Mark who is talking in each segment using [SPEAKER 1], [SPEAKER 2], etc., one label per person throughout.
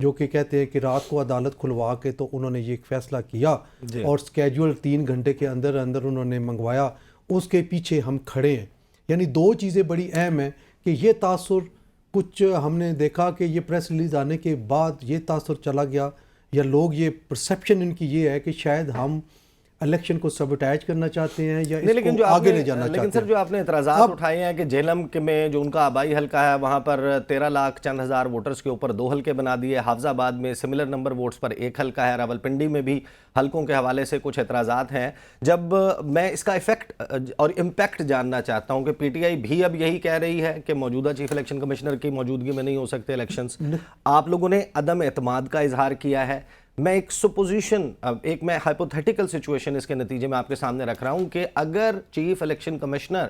[SPEAKER 1] جو کہ کہتے ہیں کہ رات کو عدالت کھلوا کے تو انہوں نے یہ ایک فیصلہ کیا اور اسکیجول 3 گھنٹے کے اندر اندر انہوں نے منگوایا، اس کے پیچھے ہم کھڑے ہیں. یعنی دو چیزیں بڑی اہم ہیں کہ یہ تاثر کچھ ہم نے دیکھا کہ یہ پریس ریلیز آنے کے بعد یہ تاثر چلا گیا، یا لوگ یہ پرسیپشن ان کی یہ ہے کہ شاید ہم الیکشن کو سبوٹیج کرنا چاہتے ہیں یا اس کو آگے لے جانا چاہتے ہیں.
[SPEAKER 2] لیکن سر جو آپ نے اعتراضات اٹھائے ہیں کہ جہلم میں جو ان کا آبائی حلقہ ہے وہاں پر 13 لاکھ چند ہزار ووٹرز کے اوپر 2 حلقے بنا دیے، حافظ آباد میں سملر نمبر ووٹس پر 1 حلقہ ہے، راولپنڈی میں بھی حلقوں کے حوالے سے کچھ اعتراضات ہیں. جب میں اس کا ایفیکٹ اور امپیکٹ جاننا چاہتا ہوں کہ پی ٹی آئی بھی اب یہی کہہ رہی ہے کہ موجودہ چیف الیکشن کمشنر کی موجودگی میں نہیں ہو سکتے الیکشنز، آپ لوگوں نے عدم اعتماد کا اظہار کیا ہے. میں ایک سپوزیشن، ایک میں ہائپوتھیٹیکل سچویشن اس کے نتیجے میں آپ کے سامنے رکھ رہا ہوں کہ اگر چیف الیکشن کمشنر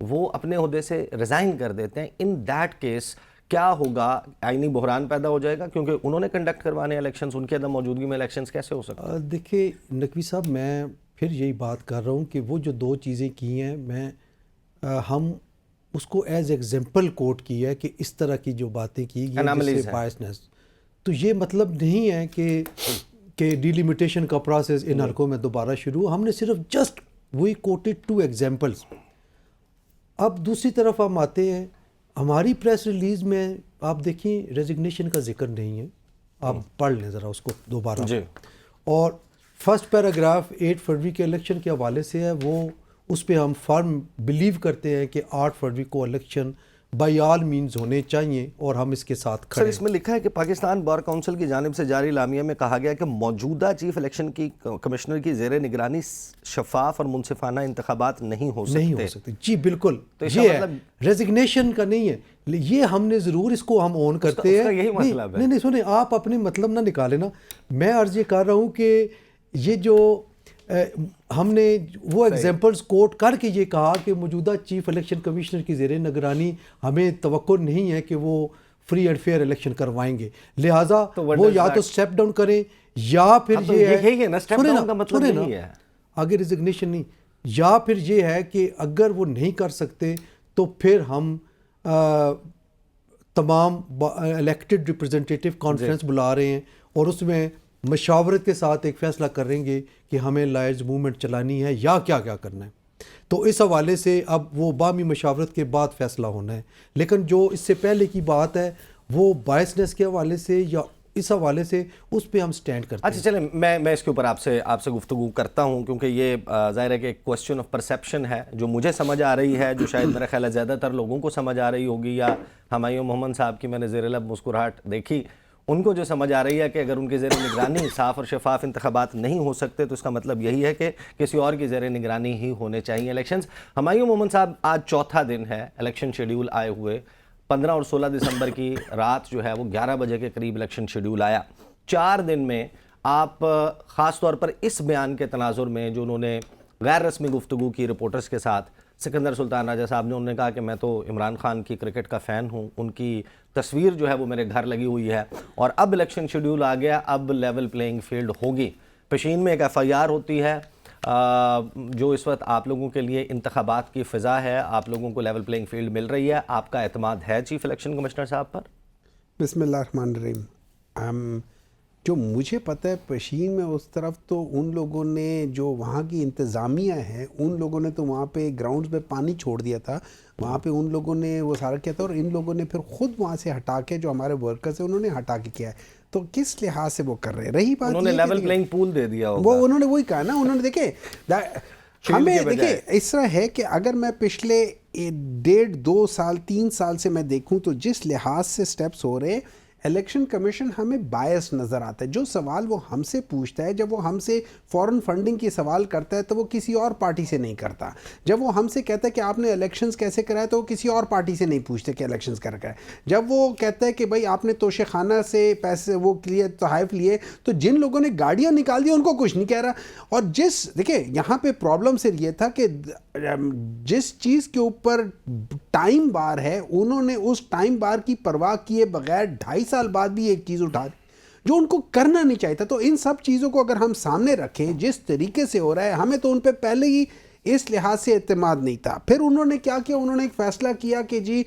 [SPEAKER 2] وہ اپنے عہدے سے ریزائن کر دیتے ہیں، ان دیٹ کیس کیا ہوگا؟ آئینی بحران پیدا ہو جائے گا کیونکہ انہوں نے کنڈکٹ کروانے الیکشنز، ان کی عدم موجودگی میں الیکشنز کیسے ہو سکتے ہیں؟
[SPEAKER 1] دیکھیں نقوی صاحب، میں پھر یہی بات کر رہا ہوں کہ وہ جو 2 چیزیں کی ہیں ہم اس کو ایز ایگزامپل کوٹ کی ہے کہ اس طرح کی جو باتیں کی گئی جس سے بائسنس، تو یہ مطلب نہیں ہے کہ ڈیلیمیٹیشن کا پروسیس ان حلقوں میں دوبارہ شروع. ہم نے صرف جسٹ وی کوٹڈ 2 ایگزامپلس. اب دوسری طرف ہم آتے ہیں، ہماری پریس ریلیز میں آپ دیکھیں ریزگنیشن کا ذکر نہیں ہے، آپ پڑھ لیں ذرا اس کو دوبارہ. اور فرسٹ پیراگراف 8 فروری کے الیکشن کے حوالے سے ہے، وہ اس پہ ہم فرم بلیو کرتے ہیں کہ 8 فروری کو الیکشن بائی آل مینز ہونے چاہیے اور ہم اس کے ساتھ کھڑے ہیں.
[SPEAKER 2] سر اس میں لکھا ہے کہ پاکستان بار کونسل کی جانب سے جاری اعلامیہ میں کہا گیا کہ موجودہ چیف الیکشن کی کمشنر کی زیر نگرانی شفاف اور منصفانہ انتخابات نہیں ہو سکتے.
[SPEAKER 1] جی بالکل، یہ ہے ریزگنیشن کا نہیں ہے، یہ ہم نے ضرور اس کو ہم اون کرتے ہیں.
[SPEAKER 2] یہی مطلب ہے.
[SPEAKER 1] نہیں سنیں، آپ اپنے مطلب نہ نکالیں نا. میں عرض یہ کر رہا ہوں کہ یہ جو ہم نے وہ ایگزامپلز کوٹ کر کے یہ کہا کہ موجودہ چیف الیکشن کمشنر کی زیر نگرانی ہمیں توقع نہیں ہے کہ وہ فری اینڈ فیئر الیکشن کروائیں گے، لہٰذا وہ یا تو اسٹیپ ڈاؤن کریں یا پھر یہ ہے آگے ریزگنیشن نہیں، یا پھر یہ ہے کہ اگر وہ نہیں کر سکتے تو پھر ہم تمام الیکٹڈ ریپرزنٹیٹیو کانفرنس بلا رہے ہیں اور اس میں مشاورت کے ساتھ ایک فیصلہ کریں گے کہ ہمیں لائرز موومنٹ چلانی ہے یا کیا کرنا ہے. تو اس حوالے سے اب وہ باہمی مشاورت کے بعد فیصلہ ہونا ہے. لیکن جو اس سے پہلے کی بات ہے وہ بائسنس کے حوالے سے یا اس حوالے سے، اس پہ ہم سٹینڈ کرتے ہیں.
[SPEAKER 2] اچھا چلیں، میں اس کے اوپر آپ سے گفتگو کرتا ہوں کیونکہ یہ ظاہر ہے کہ ایک کوسچن آف پرسیپشن ہے جو مجھے سمجھ آ رہی ہے، جو شاید میرا خیال ہے زیادہ تر لوگوں کو سمجھ آ رہی ہوگی، یا ہمایوں محمد صاحب کی میں نے زیر لب مسکراہٹ دیکھی، ان کو جو سمجھ آ رہی ہے کہ اگر ان کی زیر نگرانی صاف اور شفاف انتخابات نہیں ہو سکتے تو اس کا مطلب یہی ہے کہ کسی اور کی زیر نگرانی ہی ہونے چاہیے الیکشنز. ہمایوں محمد صاحب، آج چوتھا دن ہے الیکشن شیڈیول آئے ہوئے. 15 اور 16 دسمبر کی رات جو ہے وہ 11 بجے کے قریب الیکشن شیڈیول آیا. 4 دن میں آپ خاص طور پر اس بیان کے تناظر میں جو انہوں نے غیر رسمی گفتگو کی رپورٹرز کے ساتھ، سکندر سلطان راجہ صاحب نے، انہوں نے کہا کہ میں تو عمران خان کی کرکٹ کا فین ہوں، ان کی تصویر جو ہے وہ میرے گھر لگی ہوئی ہے، اور اب الیکشن شیڈیول آ گیا، اب لیول پلینگ فیلڈ ہوگی. پشین میں ایک ایف آئی آر ہوتی ہے جو اس وقت آپ لوگوں کے لیے انتخابات کی فضا ہے، آپ لوگوں کو لیول پلینگ فیلڈ مل رہی ہے. آپ کا اعتماد ہے چیف الیکشن کمشنر صاحب پر؟
[SPEAKER 3] بسم اللہ الرحمن الرحیم. جو مجھے پتہ ہے پشین میں اس طرف تو ان لوگوں نے، جو وہاں کی انتظامیہ ہے، ان لوگوں نے تو وہاں پہ گراؤنڈز میں پانی چھوڑ دیا تھا، وہاں پہ ان لوگوں نے وہ سارا کیا تھا، اور ان لوگوں نے پھر خود وہاں سے ہٹا کے جو ہمارے ورکرز ہیں انہوں نے ہٹا کے کیا ہے. تو کس لحاظ سے وہ کر رہے ہیں؟ رہی بات
[SPEAKER 2] انہوں نے لیول پلینگ پول دے دیا ہوگا،
[SPEAKER 3] وہ انہوں نے وہی کہا نا. انہوں نے ہمیں دیکھیں اس طرح ہے کہ اگر میں پچھلے 1.5 2 سال 3 سال سے میں دیکھوں تو جس لحاظ سے سٹیپس ہو رہے، الیکشن کمیشن ہمیں بائس نظر آتا ہے. جو سوال وہ ہم سے پوچھتا ہے، جب وہ ہم سے فورن فنڈنگ کی سوال کرتا ہے تو وہ کسی اور پارٹی سے نہیں کرتا. جب وہ ہم سے کہتا ہے کہ آپ نے الیکشنز کیسے کرائے تو وہ کسی اور پارٹی سے نہیں پوچھتے کہ الیکشنز کر کرائے. جب وہ کہتا ہے کہ بھائی آپ نے توشے خانہ سے پیسے وہ لیے، تحائف لیے، تو جن لوگوں نے گاڑیاں نکال دی ان کو کچھ نہیں کہہ رہا. اور دیکھیں یہاں پہ پرابلم سے یہ تھا کہ جس چیز کے اوپر ٹائم بار ہے انہوں نے اس ٹائم بار کی پرواہ کیے بغیر 2.5 سال بعد بھی ایک چیز اٹھا دی جو ان کو کرنا نہیں چاہیے تھا. تو ان سب چیزوں کو اگر ہم سامنے رکھیں جس طریقے سے ہو رہا ہے، ہمیں تو ان پہ پہلے ہی اس لحاظ سے اعتماد نہیں تھا. پھر انہوں نے کیا کیا، انہوں نے ایک فیصلہ کیا کہ جی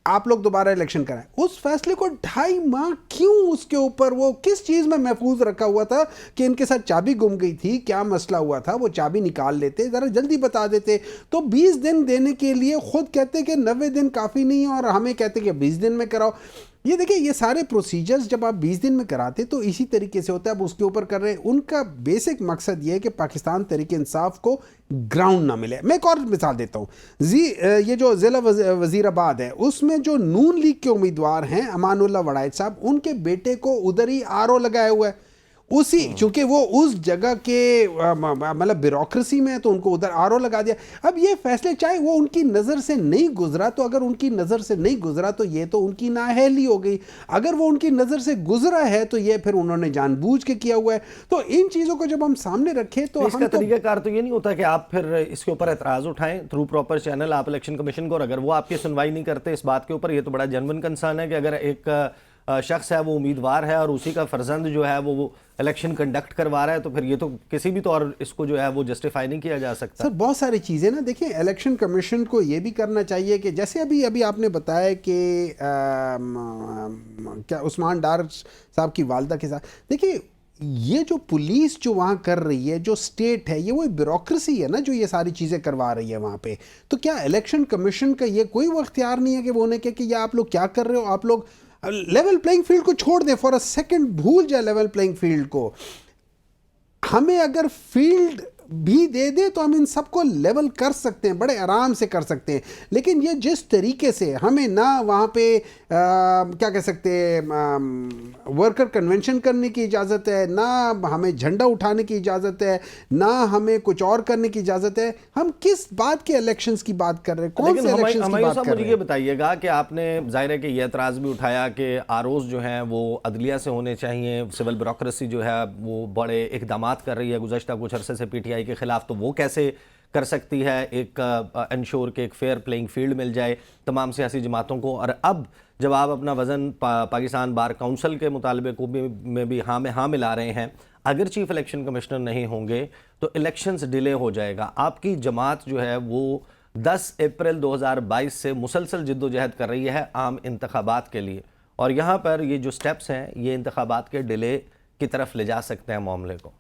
[SPEAKER 3] آپ لوگ دوبارہ الیکشن کرائیں. اس فیصلے کو 2.5 ماہ کیوں اس کے اوپر وہ کس چیز میں محفوظ رکھا ہوا تھا کہ ان کے ساتھ چابی گم گئی تھی, کیا مسئلہ ہوا تھا, وہ چابی نکال لیتے, ذرا جلدی بتا دیتے. تو 20 دن دینے کے لیے خود کہتے کہ 90 دن کافی نہیں ہے اور ہمیں کہتے کہ 20 دن میں کراؤ. یہ دیکھیں یہ سارے پروسیجرز جب آپ 20 دن میں کراتے تو اسی طریقے سے ہوتا ہے. اب اس کے اوپر کر رہے ہیں, ان کا بیسک مقصد یہ ہے کہ پاکستان تحریک انصاف کو گراؤنڈ نہ ملے. میں ایک اور مثال دیتا ہوں, یہ جو ضلع وزیر آباد ہے اس میں جو نون لیگ کے امیدوار ہیں امان اللہ وڑائچ صاحب, ان کے بیٹے کو ادھر ہی RO لگایا ہوا ہے اسی, چونکہ وہ اس جگہ کے مطلب بیوروکریسی میں ہے تو ان کو ادھر RO لگا دیا. اب یہ فیصلے چاہے وہ ان کی نظر سے نہیں گزرا, تو اگر ان کی نظر سے نہیں گزرا تو یہ تو ان کی نااہلی ہو گئی. اگر وہ ان کی نظر سے گزرا ہے تو یہ پھر انہوں نے جان بوجھ کے کیا ہوا ہے. تو ان چیزوں کو جب ہم سامنے رکھیں تو
[SPEAKER 2] اس کا طریقہ کار تو یہ نہیں ہوتا کہ آپ پھر اس کے اوپر اعتراض اٹھائیں تھرو پراپر چینل آپ الیکشن کمیشن کو, اور اگر وہ آپ کی سنوائی نہیں کرتے اس بات کے اوپر, یہ تو بڑا جنون کنسرن ہے کہ اگر ایک شخص ہے وہ امیدوار ہے اور اسی کا فرزند جو ہے وہ الیکشن کنڈکٹ کروا رہا ہے, تو پھر یہ تو کسی بھی طور اس کو جو ہے وہ جسٹیفائی نہیں کیا جا سکتا.
[SPEAKER 3] سر بہت ساری چیزیں نا, دیکھیں الیکشن کمیشن کو یہ بھی کرنا چاہیے کہ جیسے ابھی آپ نے بتایا کہ کیا عثمان ڈار صاحب کی والدہ کے ساتھ, دیکھیں یہ جو پولیس جو وہاں کر رہی ہے, جو سٹیٹ ہے, یہ وہ بیوروکریسی ہے نا جو یہ ساری چیزیں کروا رہی ہے وہاں پہ. تو کیا الیکشن کمیشن کا یہ کوئی وہ اختیار نہیں ہے کہ وہ انہیں کہ یہ آپ لوگ کیا کر رہے ہو, آپ لوگ لیول پلینگ فیلڈ کو چھوڑ دیں, فار اے سیکنڈ بھول جائے لیول پلینگ فیلڈ کو. ہمیں اگر فیلڈ بھی دے دے تو ہم ان سب کو لیول کر سکتے ہیں, بڑے آرام سے کر سکتے ہیں. لیکن یہ جس طریقے سے ہمیں نہ وہاں پہ کیا کہہ سکتے ہیں ورکر کنونشن کرنے کی اجازت ہے, نہ ہمیں جھنڈا اٹھانے کی اجازت ہے, نہ ہمیں کچھ اور کرنے کی اجازت ہے. ہم کس بات کے الیکشنز کی بات کر رہے ہیں, کون سے الیکشنز کی بات کر رہے ہیں؟
[SPEAKER 2] مجھے یہ بتائیے گا کہ آپ نے ظاہر ہے کہ یہ اعتراض بھی اٹھایا کہ ROs جو ہیں وہ عدلیہ سے ہونے چاہیے, سول بیوروکریسی جو ہے وہ بڑے اقدامات کر رہی ہے گزشتہ کچھ عرصے سے PTI کے خلاف, تو وہ کیسے کر سکتی ہے ایک انشور کہ ایک فیئر پلینگ فیلڈ مل جائے تمام سیاسی جماعتوں کو. اور اب جب آپ اپنا وزن پاکستان بار کونسل کے مطالبے کو میں بھی ہاں ملا رہے ہیں, اگر چیف الیکشن کمشنر نہیں ہوں گے تو الیکشنز ڈیلے ہو جائے گا. آپ کی جماعت جو ہے وہ 10 اپریل 2022 سے مسلسل جد و جہد کر رہی ہے عام انتخابات کے لیے, اور یہاں پر یہ جو سٹیپس ہیں یہ انتخابات کے ڈیلے کی طرف لے جا سکتے ہیں معاملے کو.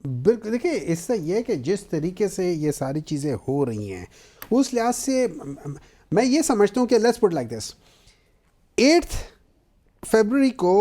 [SPEAKER 3] بالکل, دیکھیں اس سے یہ کہ جس طریقے سے یہ ساری چیزیں ہو رہی ہیں اس لحاظ سے میں یہ سمجھتا ہوں کہ let's put like this, 8 February کو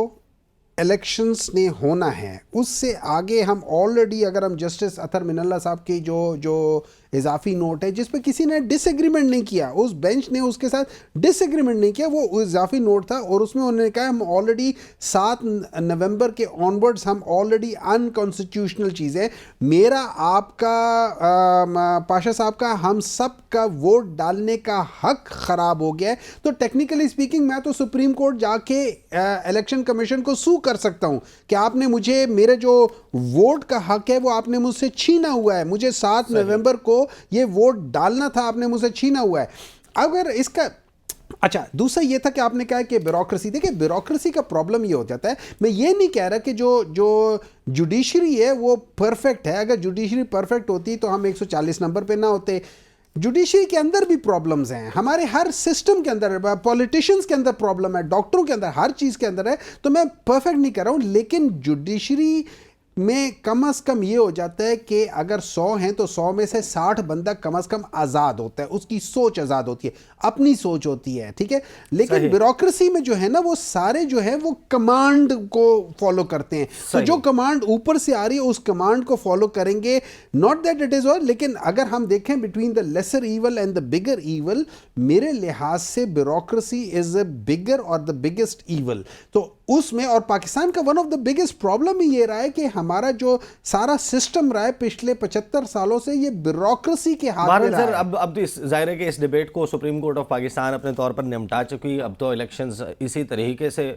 [SPEAKER 3] الیکشنز نے ہونا ہے. اس سے آگے ہم آلریڈی اگر ہم جسٹس اطہر من اللہ صاحب کی جو اضافی نوٹ ہے جس پہ کسی نے ڈس ایگریمنٹ نہیں کیا, اس بینچ نے اس کے ساتھ ڈس ایگریمنٹ نہیں کیا, وہ اضافی نوٹ تھا اور اس میں انہوں نے کہا ہم آلریڈی 7 نومبر کے آنورڈز ہم آلریڈی انکانسٹیٹیوشنل چیزیں, میرا آپ کا پاشا صاحب کا ہم سب کا ووٹ ڈالنے کا حق خراب ہو گیا ہے. تو ٹیکنیکلی اسپیکنگ میں تو سپریم کورٹ جا کے الیکشن کمیشن کو سو کر سکتا ہوں کہ آپ نے مجھے میرے جو ووٹ کا حق ہے وہ آپ نے مجھ سے چھینا ہوا ہے, مجھے 7 نومبر کو یہ ووٹ ڈالنا تھا, آپ نے مجھ سے چھینا ہوا ہے. اگر اس کا اچھا دوسرا یہ تھا کہ آپ نے کہا کہ بیوروکریسی, دیکھیں بیوروکریسی کا پرابلم یہ ہو جاتا ہے, میں یہ نہیں کہہ رہا کہ جو جوڈیشری ہے وہ پرفیکٹ ہے, اگر جوڈیشری پرفیکٹ ہوتی تو ہم 140 نمبر پہ نہ ہوتے. جوڈیشری کے اندر بھی پرابلمز ہیں, ہمارے ہر سسٹم کے اندر, پولیٹیشینز کے اندر پرابلم ہے, ڈاکٹروں کے اندر, ہر چیز کے اندر ہے. تو میں پرفیکٹ نہیں کر رہا ہوں, لیکن جوڈیشری میں کم از کم یہ ہو جاتا ہے کہ اگر 100 ہیں تو 100 میں سے 60 بندہ کم از کم آزاد ہوتا ہے, اس کی سوچ آزاد ہوتی ہے, اپنی سوچ ہوتی ہے, ٹھیک ہے. لیکن بیوروکریسی میں جو ہے نا وہ سارے جو ہے وہ کمانڈ کو فالو کرتے ہیں, تو جو کمانڈ اوپر سے آ رہی ہے اس کمانڈ کو فالو کریں گے, ناٹ دیٹ اٹ از اور. لیکن اگر ہم دیکھیں between the lesser evil and the bigger evil, میرے لحاظ سے بیوروکریسی از اے بگر اور دا بگیسٹ ایول. تو اس میں اور پاکستان کا one of the biggest problem ہی یہ رہا ہے کہ ہمارا جو سارا سسٹم رہا ہے پچھلے 75 سالوں سے یہ بیوروکریسی کے ہاتھ میں رہا ہے.
[SPEAKER 2] اب ظاہر ہے کہ اس ڈیبیٹ کو سپریم کورٹ آف پاکستان اپنے طور پر نمٹا چکی, اب تو الیکشنز اسی طریقے سے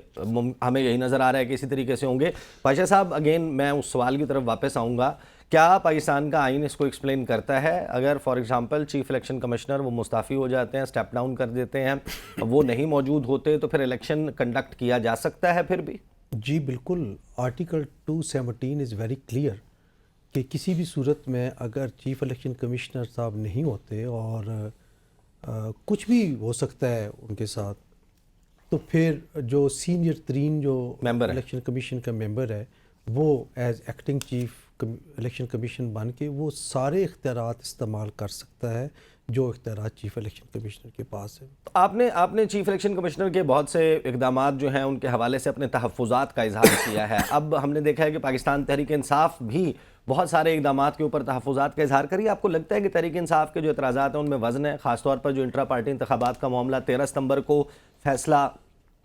[SPEAKER 2] ہمیں یہی نظر آ رہا ہے کہ اسی طریقے سے ہوں گے. پاشا صاحب اگین میں اس سوال کی طرف واپس آؤں گا, کیا پاکستان کا آئین اس کو ایکسپلین کرتا ہے؟ اگر for example chief election commissioner وہ مستعفی ہو جاتے ہیں, سٹیپ ڈاؤن کر دیتے ہیں, وہ نہیں موجود ہوتے, تو پھر الیکشن کنڈکٹ کیا جا سکتا ہے پھر بھی؟
[SPEAKER 1] جی بالکل, آرٹیکل 217 از ویری کلیئر کہ کسی بھی صورت میں اگر چیف الیکشن کمشنر صاحب نہیں ہوتے اور کچھ بھی ہو سکتا ہے ان کے ساتھ, تو پھر جو سینئر ترین جو
[SPEAKER 2] ممبر ہے
[SPEAKER 1] الیکشن کمیشن کا ممبر ہے وہ as acting chief election commission بن کے وہ سارے اختیارات استعمال کر سکتا ہے جو اختیارات چیف الیکشن کمشنر کے پاس ہے.
[SPEAKER 2] آپ نے چیف الیکشن کمشنر کے بہت سے اقدامات جو ہیں ان کے حوالے سے اپنے تحفظات کا اظہار کیا ہے. اب ہم نے دیکھا ہے کہ پاکستان تحریک انصاف بھی بہت سارے اقدامات کے اوپر تحفظات کا اظہار کری. آپ کو لگتا ہے کہ تحریک انصاف کے جو اعتراضات ہیں ان میں وزن ہے, خاص طور پر جو انٹرا پارٹی انتخابات کا معاملہ 13 ستمبر کو فیصلہ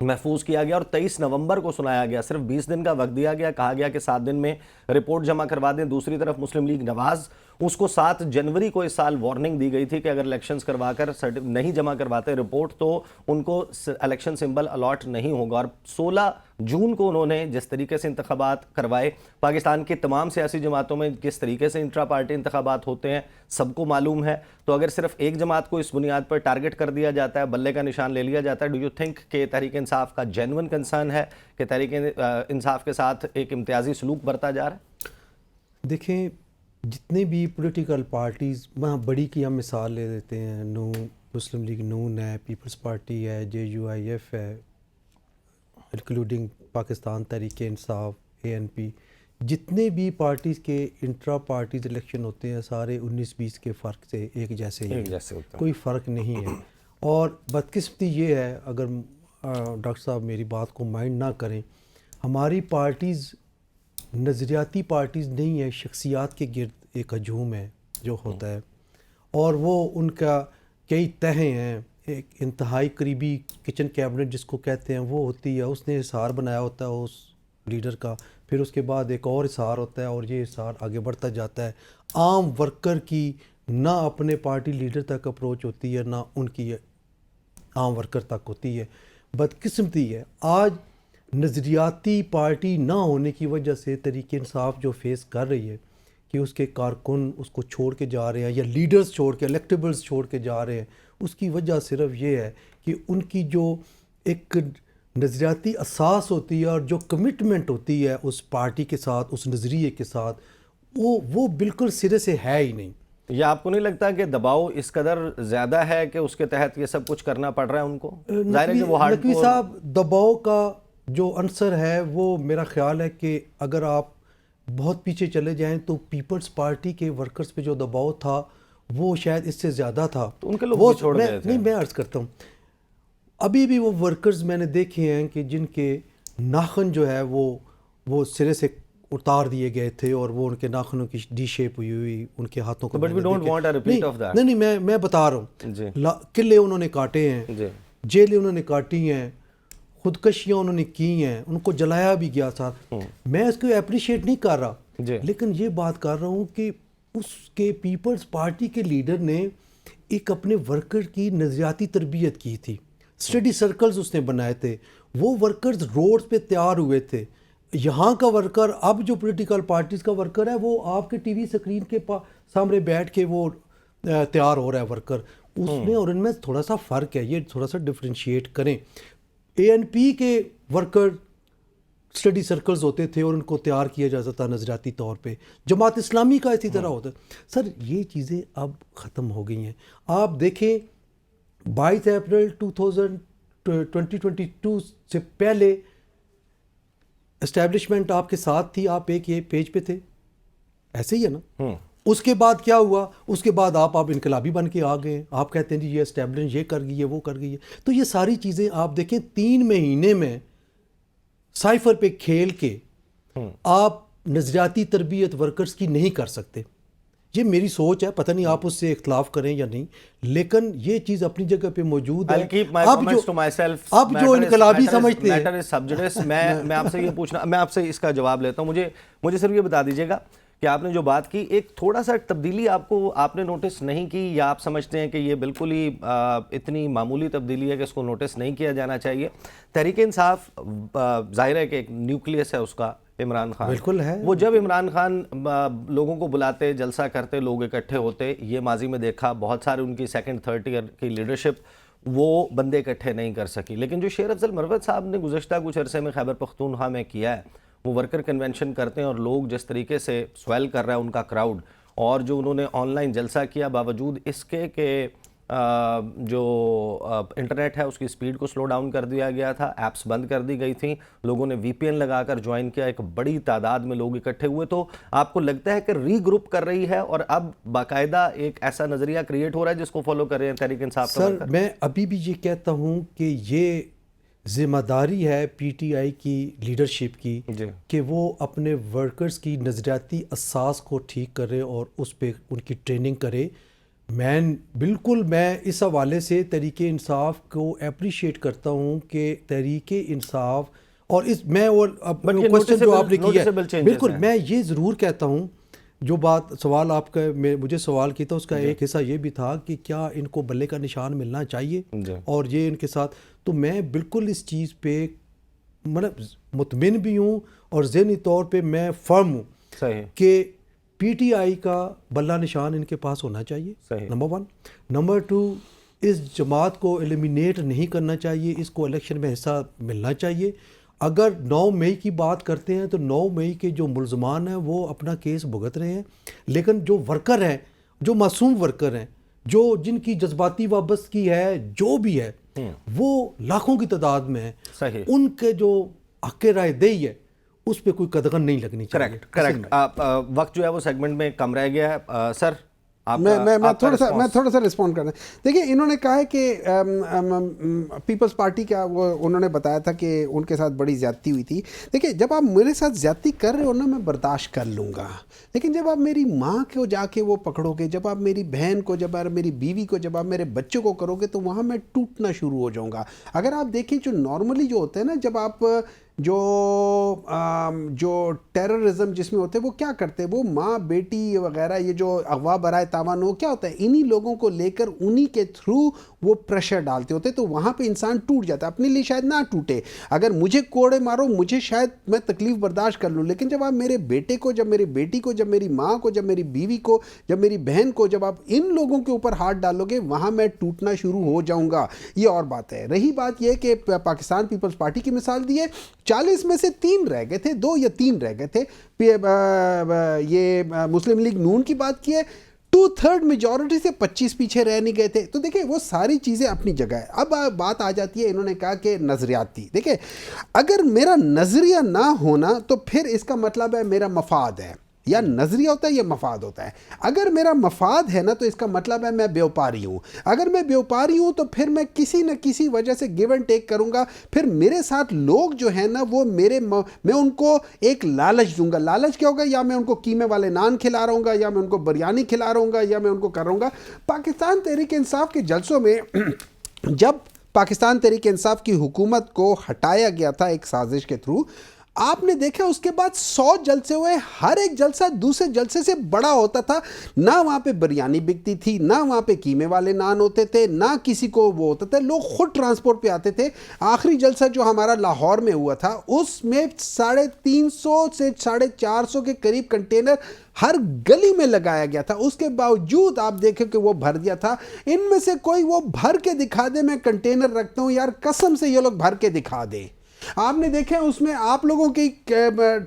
[SPEAKER 2] محفوظ کیا گیا اور 23 نومبر کو سنایا گیا, صرف 20 دن کا وقت دیا گیا, کہا گیا کہ 7 دن میں رپورٹ جمع کروا دیں. دوسری طرف مسلم لیگ نواز, اس کو 7 جنوری کو اس سال وارننگ دی گئی تھی کہ اگر الیکشنز کروا کر نہیں جمع کرواتے رپورٹ تو ان کو الیکشن سمبل الاٹ نہیں ہوگا. اور 16 جون کو انہوں نے جس طریقے سے انتخابات کروائے, پاکستان کی تمام سیاسی جماعتوں میں کس طریقے سے انٹرا پارٹی انتخابات ہوتے ہیں سب کو معلوم ہے, تو اگر صرف ایک جماعت کو اس بنیاد پر ٹارگٹ کر دیا جاتا ہے, بلے کا نشان لے لیا جاتا ہے, ڈو یو تھنک کہ تحریک انصاف کا جینوئن کنسرن ہے کہ تحریک انصاف کے ساتھ ایک امتیازی سلوک برتا جا رہا ہے؟
[SPEAKER 1] دیکھیں جتنے بھی پولیٹیکل پارٹیز, وہاں بڑی کی ہم مثال لے لیتے ہیں, مسلم لیگ نون ہے, پیپلز پارٹی ہے, JUIF ہے, انکلوڈنگ پاکستان تحریک انصاف, ANP, جتنے بھی پارٹیز کے انٹرا پارٹیز الیکشن ہوتے ہیں سارے 19-20 کے فرق سے ایک جیسے ہی ہیں, کوئی فرق نہیں ہے. اور بدقسمتی یہ ہے, اگر ڈاکٹر صاحب میری بات کو مائنڈ نہ کریں, ہماری پارٹیز نظریاتی پارٹیز نہیں ہے, شخصیات کے گرد ایک ہجوم ہے جو ہوتا ہے, اور وہ ان کا کئی تہیں ہیں. ایک انتہائی قریبی کچن کیبنٹ جس کو کہتے ہیں وہ ہوتی ہے, اس نے حصار بنایا ہوتا ہے اس لیڈر کا, پھر اس کے بعد ایک اور حصار ہوتا ہے اور یہ حصار آگے بڑھتا جاتا ہے. عام ورکر کی نہ اپنے پارٹی لیڈر تک اپروچ ہوتی ہے نہ ان کی عام ورکر تک ہوتی ہے. بدقسمتی ہے آج نظریاتی پارٹی نہ ہونے کی وجہ سے تحریک انصاف جو فیس کر رہی ہے کہ اس کے کارکن اس کو چھوڑ کے جا رہے ہیں یا لیڈرز چھوڑ کے, الیکٹیبلز چھوڑ کے جا رہے ہیں, اس کی وجہ صرف یہ ہے کہ ان کی جو ایک نظریاتی اساس ہوتی ہے اور جو کمٹمنٹ ہوتی ہے اس پارٹی کے ساتھ, اس نظریے کے ساتھ, وہ بالکل سرے سے ہے ہی نہیں.
[SPEAKER 2] یا آپ کو نہیں لگتا کہ دباؤ اس قدر زیادہ ہے کہ اس کے تحت یہ سب کچھ کرنا پڑ رہا ہے ان کو؟ ظاہر ہے کہ وہ ہارڈ
[SPEAKER 1] نقوی صاحب, دباؤ کا جو عنصر ہے وہ میرا خیال ہے کہ اگر آپ بہت پیچھے چلے جائیں تو پیپلز پارٹی کے ورکرز پہ جو دباؤ تھا وہ شاید اس سے زیادہ تھا.
[SPEAKER 2] تو ان کے لوگ بھی چھوڑ گئے تھے.
[SPEAKER 1] نہیں, میں عرض کرتا ہوں, ابھی بھی وہ ورکرز میں نے دیکھے ہیں کہ جن کے ناخن جو ہے وہ سرے سے اتار دیے گئے تھے اور وہ ان کے ناخنوں کی ڈی شیپ ہوئی ان کے ہاتھوں کو.
[SPEAKER 2] But we don't want a repeat of that.
[SPEAKER 1] نہیں, میں بتا رہا ہوں, قلعے انہوں نے کاٹے ہیں, جیلیں انہوں نے کاٹی ہیں, خودکشیاں انہوں نے کی ہیں, ان کو جلایا بھی گیا تھا. میں اس کو اپریشیٹ نہیں کر رہا, لیکن یہ بات کر رہا ہوں کہ اس کے پیپلز پارٹی کے لیڈر نے ایک اپنے ورکر کی نظریاتی تربیت کی تھی, اسٹڈی سرکلز اس نے بنائے تھے, وہ ورکرز روڈز پہ تیار ہوئے تھے. یہاں کا ورکر, اب جو پولیٹیکل پارٹیز کا ورکر ہے وہ آپ کے ٹی وی سکرین کے سامنے بیٹھ کے وہ تیار ہو رہا ہے ورکر. اس میں اور ان میں تھوڑا سا فرق ہے, یہ تھوڑا سا ڈفرینشیٹ کریں. ANP کے ورکر اسٹڈی سرکلز ہوتے تھے اور ان کو تیار کیا جاتا تھا نظریاتی طور پہ. جماعت اسلامی کا اسی طرح ہوتا ہے. سر یہ چیزیں اب ختم ہو گئی ہیں. آپ دیکھیں 22 اپریل 2022 سے پہلے اسٹیبلشمنٹ آپ کے ساتھ تھی, آپ ایک یہ پیج پہ تھے, ایسے ہی ہے نا. اس کے بعد کیا ہوا, اس کے بعد آپ انقلابی بن کے آ گئے, آپ کہتے ہیں جی یہ اسٹیبلش یہ کر گئی ہے وہ کر گئی ہے. تو یہ ساری چیزیں آپ دیکھیں 3 مہینے میں سائفر پہ کھیل کے آپ نظریاتی تربیت ورکرز کی نہیں کر سکتے. یہ میری سوچ ہے, پتہ نہیں آپ اس سے اختلاف کریں یا نہیں, لیکن یہ چیز اپنی جگہ پہ موجود ہے. اب جو انقلابی سمجھتے ہیں,
[SPEAKER 2] میں آپ سے یہ پوچھنا, میں آپ سے اس کا جواب لیتا ہوں. مجھے صرف یہ بتا دیجیے گا کہ آپ نے جو بات کی, ایک تھوڑا سا تبدیلی آپ نے نوٹس نہیں کی, یا آپ سمجھتے ہیں کہ یہ بالکل ہی اتنی معمولی تبدیلی ہے کہ اس کو نوٹس نہیں کیا جانا چاہیے؟ تحریک انصاف ظاہر ہے کہ ایک نیوکلیس ہے اس کا, عمران خان
[SPEAKER 1] بالکل ہے.
[SPEAKER 2] وہ جب عمران خان لوگوں کو بلاتے, جلسہ کرتے, لوگ اکٹھے ہوتے, یہ ماضی میں دیکھا بہت سارے ان کی سیکنڈ تھرڈ ایئر کی لیڈرشپ وہ بندے اکٹھے نہیں کر سکی. لیکن جو شیر افضل مروت صاحب نے گزشتہ کچھ عرصے میں خیبر پختونخوا میں کیا ہے, وہ ورکر کنونشن کرتے ہیں اور لوگ جس طریقے سے سویل کر رہا ہے ان کا کراؤڈ, اور جو انہوں نے آن لائن جلسہ کیا باوجود اس کے کہ جو انٹرنیٹ ہے اس کی سپیڈ کو سلو ڈاؤن کر دیا گیا تھا, ایپس بند کر دی گئی تھیں, لوگوں نے وی پی این لگا کر جوائن کیا, ایک بڑی تعداد میں لوگ اکٹھے ہوئے. تو آپ کو لگتا ہے کہ ری گروپ کر رہی ہے اور اب باقاعدہ ایک ایسا نظریہ کریٹ ہو رہا ہے جس کو فالو کر رہے ہیں تحریک انصاف کا؟
[SPEAKER 1] سر میں ابھی بھی یہ کہتا ہوں کہ یہ ذمہ داری ہے پی ٹی آئی کی لیڈرشپ کی کہ وہ اپنے ورکرز کی نظریاتی اساس کو ٹھیک کرے اور اس پہ ان کی ٹریننگ کرے. میں اس حوالے سے تحریک انصاف کو اپریشیٹ کرتا ہوں کہ تحریک انصاف اور اس میں اور کوسچن جو آپ نے کیا ہے, بالکل میں یہ ضرور کہتا ہوں, جو بات سوال آپ کا مجھے سوال کیا تھا اس کا ایک حصہ یہ بھی تھا کہ کیا ان کو بلے کا نشان ملنا چاہیے اور یہ ان کے ساتھ, تو میں بالکل اس چیز پہ مطمئن بھی ہوں اور ذہنی طور پہ میں فرم ہوں کہ پی ٹی آئی کا بلہ نشان ان کے پاس ہونا چاہیے, نمبر 1. نمبر 2, اس جماعت کو ایلیمینیٹ نہیں کرنا چاہیے, اس کو الیکشن میں حصہ ملنا چاہیے. اگر 9 مئی کی بات کرتے ہیں تو 9 مئی کے جو ملزمان ہیں وہ اپنا کیس بھگت رہے ہیں, لیکن جو ورکر ہیں, جو معصوم ورکر ہیں, جو جن کی جذباتی وابستگی ہے, جو بھی ہے, وہ لاکھوں کی تعداد میں ہیں, ان کے جو حق رائے دہی ہے اس پہ کوئی قدغن نہیں لگنی چاہیے.
[SPEAKER 2] کریکٹ. وقت جو ہے وہ سیگمنٹ میں کم رہ گیا ہے. سر
[SPEAKER 3] میں تھوڑا سا رسپونڈ کرنا. دیکھیں انہوں نے کہا ہے کہ پیپلز پارٹی کا وہ انہوں نے بتایا تھا کہ ان کے ساتھ بڑی زیادتی ہوئی تھی. دیکھیں جب آپ میرے ساتھ زیادتی کر رہے ہو نا میں برداشت کر لوں گا, لیکن جب آپ میری ماں کو جا کے وہ پکڑو گے, جب آپ میری بہن کو, جب آپ میری بیوی کو, جب آپ میرے بچوں کو کرو گے تو وہاں میں ٹوٹنا شروع ہو جاؤں گا. اگر آپ دیکھیں جو نارملی جو ہوتا ہے نا, جب آپ جو ٹیررزم جس میں ہوتے ہیں وہ کیا کرتے ہیں, وہ ماں بیٹی وغیرہ یہ جو اغوا برائے تاوان ہو, کیا ہوتا ہے انہی لوگوں کو لے کر انہی کے تھرو وہ پریشر ڈالتے ہوتے, تو وہاں پہ انسان ٹوٹ جاتا ہے. اپنے لیے شاید نہ ٹوٹے, اگر مجھے کوڑے مارو مجھے شاید میں تکلیف برداشت کر لوں, لیکن جب آپ میرے بیٹے کو, جب میری بیٹی کو, جب میری ماں کو, جب میری بیوی کو, جب میری بہن کو, جب آپ ان لوگوں کے اوپر ہاتھ ڈالو گے وہاں میں ٹوٹنا شروع ہو جاؤں گا. یہ اور بات ہے. رہی بات یہ کہ پاکستان پیپلز پارٹی کی مثال دی ہے, 40 میں سے 3 رہ گئے تھے, 2 یا 3 رہ گئے تھے. یہ مسلم لیگ نون کی بات کی ہے, 2/3 میجورٹی سے 25 پیچھے رہ نہیں گئے تھے. تو دیکھیں وہ ساری چیزیں اپنی جگہ ہے. اب بات آ جاتی ہے, انہوں نے کہا کہ نظریاتی. دیکھیں اگر میرا نظریہ نہ ہونا تو پھر اس کا مطلب ہے میرا مفاد ہے, یا نظریہ ہوتا ہے یا مفاد ہوتا ہے. اگر میرا مفاد ہے نا تو اس کا مطلب ہے میں بیوپاری ہوں. اگر میں بیوپاری ہوں تو پھر میں کسی نہ کسی وجہ سے گیو اینڈ ٹیک کروں گا. پھر میرے ساتھ لوگ جو ہیں نا وہ میں ان کو ایک لالچ دوں گا. لالچ کیا ہوگا, یا میں ان کو قیمے والے نان کھلا رہا ہوں گا, یا میں ان کو بریانی کھلا رہا ہوں گا, یا میں ان کو کر رہا ہوں گا. پاکستان تحریک انصاف کے جلسوں میں جب پاکستان تحریک انصاف کی حکومت کو ہٹایا گیا تھا ایک سازش کے تھرو, آپ نے دیکھا اس کے بعد 100 جلسے ہوئے, ہر ایک جلسہ دوسرے جلسے سے بڑا ہوتا تھا. نہ وہاں پہ بریانی بکتی تھی, نہ وہاں پہ قیمے والے نان ہوتے تھے, نہ کسی کو وہ ہوتا تھا, لوگ خود ٹرانسپورٹ پہ آتے تھے. آخری جلسہ جو ہمارا لاہور میں ہوا تھا اس میں 350 سے 450 کے قریب کنٹینر ہر گلی میں لگایا گیا تھا. اس کے باوجود آپ دیکھیں کہ وہ بھر دیا تھا. ان میں سے کوئی وہ بھر کے دکھا دے میں کنٹینر رکھتا ہوں, یار قسم سے یہ لوگ بھر کے دکھا دیں. آپ نے دیکھا اس میں آپ لوگوں کی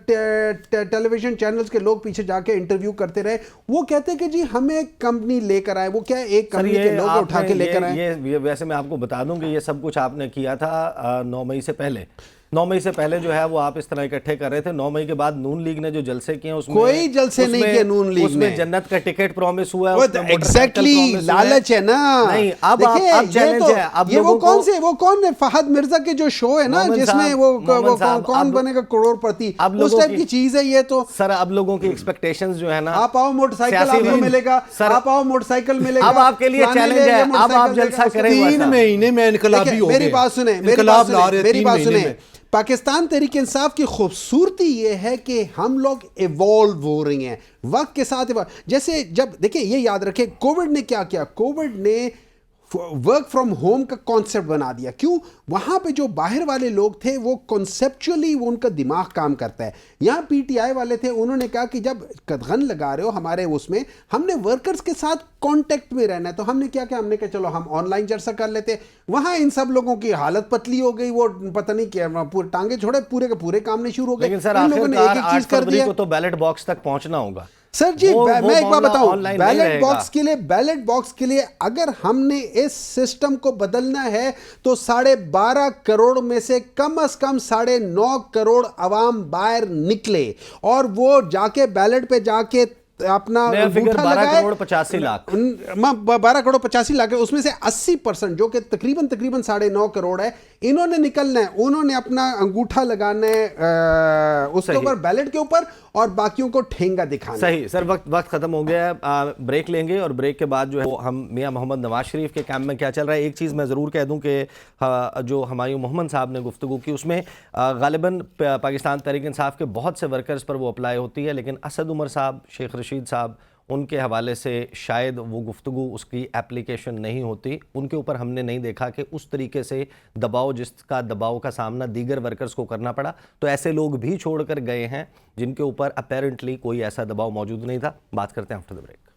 [SPEAKER 3] ٹیلی ویژن چینلز کے لوگ پیچھے جا کے انٹرویو کرتے رہے, وہ کہتے ہیں کہ جی ہمیں کمپنی لے کر آئے. وہ کیا ایک کمپنی کے لوگ اٹھا کے لے کر آئے.
[SPEAKER 2] یہ ویسے میں آپ کو بتا دوں کہ یہ سب کچھ آپ نے کیا تھا 9 مئی سے پہلے. 9 مئی سے پہلے جو ہے وہ آپ اس طرح اکٹھے کر رہے تھے. 9 مئی کے بعد نون لیگ نے جو جلسے کیے اس میں
[SPEAKER 3] کوئی جلسے نہیں کیے نون لیگ نے.
[SPEAKER 2] اس میں جنت کا ٹکٹ پرومس ہوا ہے,
[SPEAKER 3] ایگزیکٹلی لالچ ہے نا.
[SPEAKER 2] نہیں اب چیلنج ہے. اب
[SPEAKER 3] یہ وہ کون ہے فہد مرزا کے جو شو ہے نا جس میں وہ کون بنے گا کروڑ پتی, اس ٹائپ کی چیز ہے یہ. تو
[SPEAKER 2] سر اب لوگوں کی ایکسپیکٹیشنز جو ہے نا,
[SPEAKER 3] آپ آؤ موٹر سائیکل آپ کو ملے گا, آپ آؤ موٹر سائیکل ملے گا.
[SPEAKER 2] اب آپ کے لیے چیلنج ہے, اب آپ جلسہ کریں.
[SPEAKER 1] 3 مہینے میں انقلابی ہو گئے.
[SPEAKER 3] میری بات سنیں, میری بات سنیں. پاکستان تحریک انصاف کی خوبصورتی یہ ہے کہ ہم لوگ ایوالو ہو رہی ہیں وقت کے ساتھ. جیسے جب دیکھیں یہ یاد رکھیں کووڈ نے کیا کیا, کووڈ نے ورک فرام ہوم کا کانسیپٹ بنا دیا. کیوں؟ وہاں پہ جو باہر والے لوگ تھے وہ کنسیپچولی وہ ان کا دماغ کام کرتا ہے. یہاں پی ٹی آئی والے تھے, انہوں نے کہا کہ جب قدغن لگا رہے ہو ہمارے اس میں, ہم نے ورکرز کے ساتھ کانٹیکٹ میں رہنا ہے. تو ہم نے کیا ہم نے کہا چلو ہم آن لائن جلسہ کر لیتے. وہاں ان سب لوگوں کی حالت پتلی ہو گئی, وہ پتہ نہیں کیا ٹانگیں چھوڑے پورے کے پورے کام نہیں شروع ہو گئے.
[SPEAKER 2] لیکن سر آخرکار 8 فروری کو تو بیلٹ باکس تک پہنچنا ہوگا.
[SPEAKER 3] سر جی
[SPEAKER 2] وہ
[SPEAKER 3] میں ایک بات
[SPEAKER 2] معاملہ
[SPEAKER 3] بتاؤں،
[SPEAKER 2] آن لائن نہیں رہے گا۔
[SPEAKER 3] بیلٹ باکس کے لیے اگر ہم نے اس سسٹم کو بدلنا ہے تو 12.5 کروڑ میں سے کم از کم 9.5 کروڑ عوام باہر نکلے اور وہ جا کے بیلٹ پہ جا کے اپنا
[SPEAKER 2] نیا فگر
[SPEAKER 3] انگوٹھا
[SPEAKER 2] 12
[SPEAKER 3] لگائے۔
[SPEAKER 2] کروڑ 85 لاکھ
[SPEAKER 3] 12 کروڑ 85 لاکھ، اس میں سے 80% جو کہ تقریباً 9.5 کروڑ ہے، انہوں نے نکلنا ہے، انہوں نے اپنا انگوٹھا لگانا ہے اس کے اوپر، بیلٹ کے اوپر، اور باقیوں کو ٹھینگا دکھانا ہے۔
[SPEAKER 2] صحیح سر، وقت ختم ہو گیا ہے، بریک لیں گے اور بریک کے بعد جو ہے ہم میاں محمد نواز شریف کے کیمپ میں کیا چل رہا ہے۔ ایک چیز میں ضرور کہہ دوں کہ جو ہمایوں محمد صاحب نے گفتگو کی اس میں غالباً پاکستان تحریک انصاف کے بہت سے ورکرز پر وہ اپلائی ہوتی ہے، لیکن اسد عمر صاحب، شیخ رشید صاحب، ان کے حوالے سے شاید وہ گفتگو اس کی اپلیکیشن نہیں ہوتی۔ ان کے اوپر ہم نے نہیں دیکھا کہ اس طریقے سے جس کا دباؤ کا سامنا دیگر ورکرز کو کرنا پڑا، تو ایسے لوگ بھی چھوڑ کر گئے ہیں جن کے اوپر اپیرنٹلی کوئی ایسا دباؤ موجود نہیں تھا۔ بات کرتے ہیں after the break.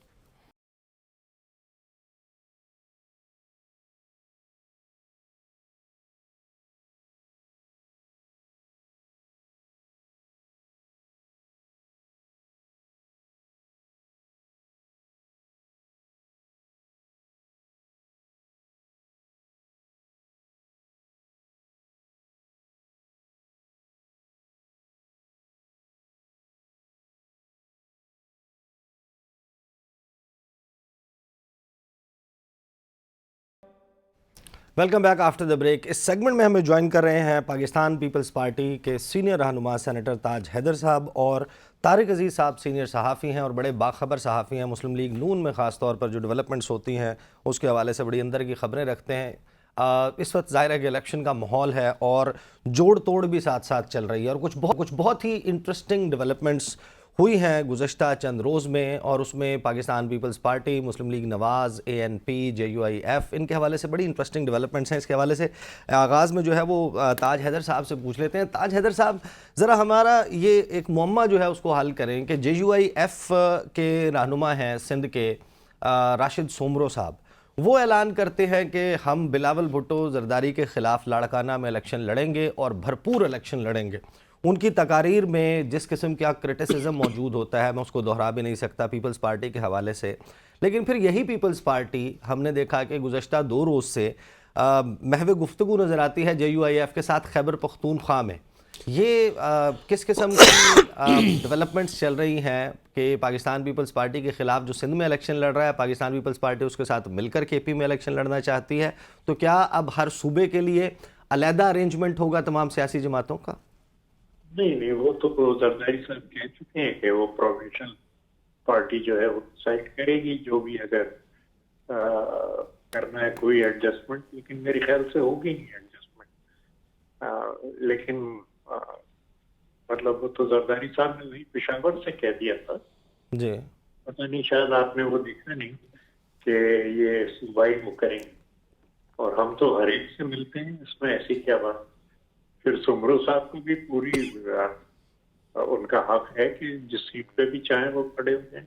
[SPEAKER 2] Welcome back after the break. اس سیگمنٹ میں ہمیں جوائن کر رہے ہیں پاکستان پیپلز پارٹی کے سینئر رہنما سینیٹر تاج حیدر صاحب اور طارق عزیز صاحب، سینئر صحافی ہیں اور بڑے باخبر صحافی ہیں، مسلم لیگ نون میں خاص طور پر جو ڈیولپمنٹس ہوتی ہیں اس کے حوالے سے بڑی اندر کی خبریں رکھتے ہیں۔ اس وقت ظاہر ہے کہ الیکشن کا ماحول ہے اور جوڑ توڑ بھی ساتھ ساتھ چل رہی ہے، اور کچھ بہت ہی انٹرسٹنگ ڈیولپمنٹس ہوئی ہیں گزشتہ چند روز میں، اور اس میں پاکستان پیپلز پارٹی، مسلم لیگ نواز، ANP، JUIF، ان کے حوالے سے بڑی انٹرسٹنگ ڈیولپمنٹس ہیں۔ اس کے حوالے سے آغاز میں جو ہے وہ تاج حیدر صاحب سے پوچھ لیتے ہیں۔ تاج حیدر صاحب، ذرا ہمارا یہ ایک معمہ جو ہے اس کو حل کریں کہ JUIF کے رہنما ہیں سندھ کے راشد سومرو صاحب، وہ اعلان کرتے ہیں کہ ہم بلاول بھٹو زرداری کے خلاف لاڑکانہ میں الیکشن لڑیں گے اور بھرپور الیکشن لڑیں گے۔ ان کی تقاریر میں جس قسم کا کرٹیسزم موجود ہوتا ہے میں اس کو دہرا بھی نہیں سکتا پیپلز پارٹی کے حوالے سے، لیکن پھر یہی پیپلز پارٹی ہم نے دیکھا کہ گزشتہ 2 روز سے محو گفتگو نظر آتی ہے JUIF کے ساتھ خیبر پختونخوا میں۔ یہ کس قسم کی ڈیولپمنٹس چل رہی ہیں کہ پاکستان پیپلز پارٹی کے خلاف جو سندھ میں الیکشن لڑ رہا ہے، پاکستان پیپلز پارٹی اس کے ساتھ مل کر KP میں الیکشن لڑنا چاہتی ہے، تو کیا اب ہر صوبے کے لیے علیحدہ ارینجمنٹ ہوگا تمام سیاسی جماعتوں کا؟
[SPEAKER 4] نہیں، وہ تو زرداری صاحب کہہ چکے ہیں کہ وہ پروونشل پارٹی جو ہے وہ ڈیسائیڈ کرے گی جو بھی اگر کرنا ہے کوئی ایڈجسٹمنٹ، لیکن میرے خیال سے ہوگی نہیں ایڈجسٹمنٹ۔ لیکن مطلب وہ تو زرداری صاحب نے وہی پشاور سے کہہ دیا تھا،
[SPEAKER 2] جی
[SPEAKER 4] پتہ نہیں شاید آپ نے وہ دیکھا نہیں کہ یہ صوبائی وہ کریں گے، اور ہم تو ہر ایک سے ملتے ہیں، اس میں ایسی کیا بات۔ پھر سمرو صاحب کو بھی پوری ان کا حق ہے کہ جس سیٹ پہ بھی چاہیں وہ کھڑے ہو جائیں۔